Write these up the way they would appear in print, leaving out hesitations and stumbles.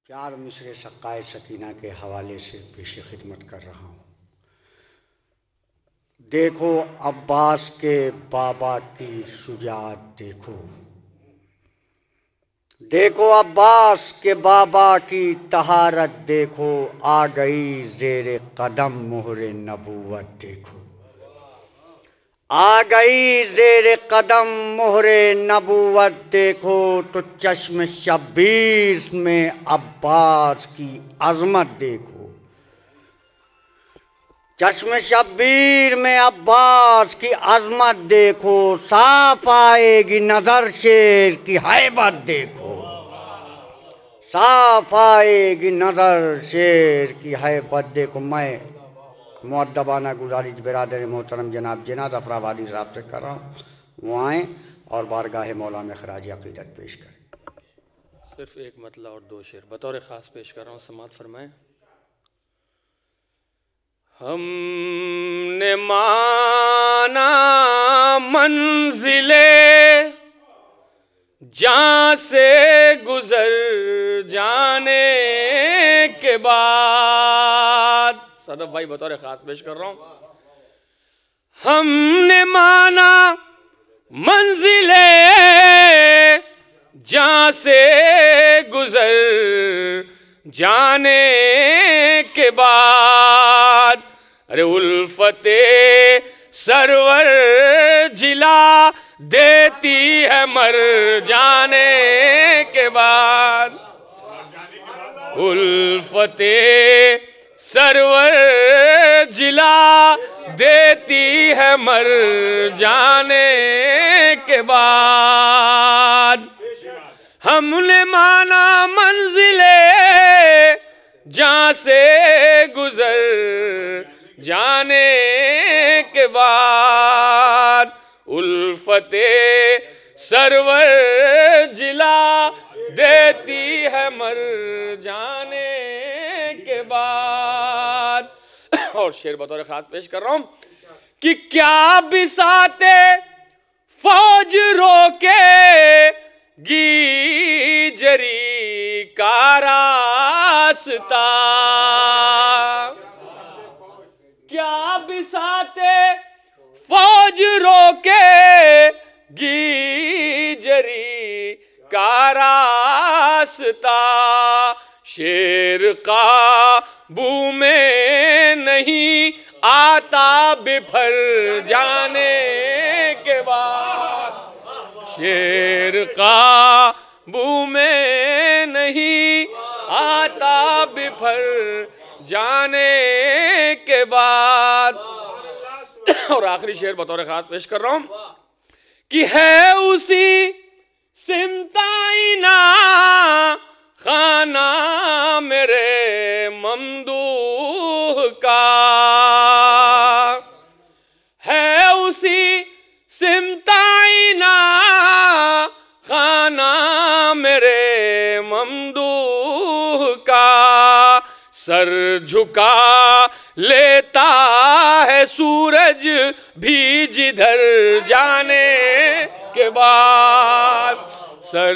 4 मिसरे सक्काए सकीना के हवाले से पेश खिदमत कर रहा हूँ। देखो अब्बास के बाबा की शुजाअत देखो, देखो अब्बास के बाबा की तहारत देखो, आ गई ज़ेरे कदम मोहरे नबूवत देखो, आ गई ज़ेरे कदम मोहरे नबूवत देखो। तो चश्म शब्बीर में अब्बास की अज़मत देखो, चश्म शब्बीर में अब्बास की अज़मत देखो। साफ आएगी नज़र शेर की हैबत देखो, साफ आएगी नज़र शेर की हैबत देखो। मैं मुअद्दबाना गुजारिश बिरादर मोहतरम जनाब जिनाद ज़फ़राबादी साहब से कर रहा हूँ, वो आएँ और बारगाह मौला में ख़राज अक़ीदत पेश करें। सिर्फ एक मतला और 2 शेर बतौर ख़ास पेश कर रहा हूँ, समात फरमाएं। हमने माना मंजिले जहाँ से गुजर जाने के बाद, सदफ भाई बतौर खास पेश कर रहा हूँ। हमने माना मंजिले जहाँ से गुजर जाने के बाद, अरे उल्फते सरवर जिला देती है मर जाने के बाद, उल्फते सरवर जिला देती है मर जाने के बाद। हमने माना मंजिले जहाँ से गुजर जाने के बाद, उल्फते सरवर जिला देती है मर जाने के बाद। और शेर बतौर खास पेश कर रहा हूं कि क्या बिसाते फौज रोके गीजरी का रास्ता, क्या बिसाते फौज रोके गीजरी का रास्ता, शेर काबू में नहीं आता बिफर जाने के बाद, शेर काबू में नहीं आता बिफर जाने के बाद। और आखिरी शेर बतौर खास पेश कर रहा हूं कि है उसी सिमताइना खाना मेरे ममदूह का, है उसी सिमताइना खाना मेरे ममदूह का, सर झुका लेता है सूरज भी जिधर जाने के बाद, सर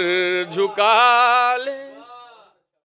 झुका ले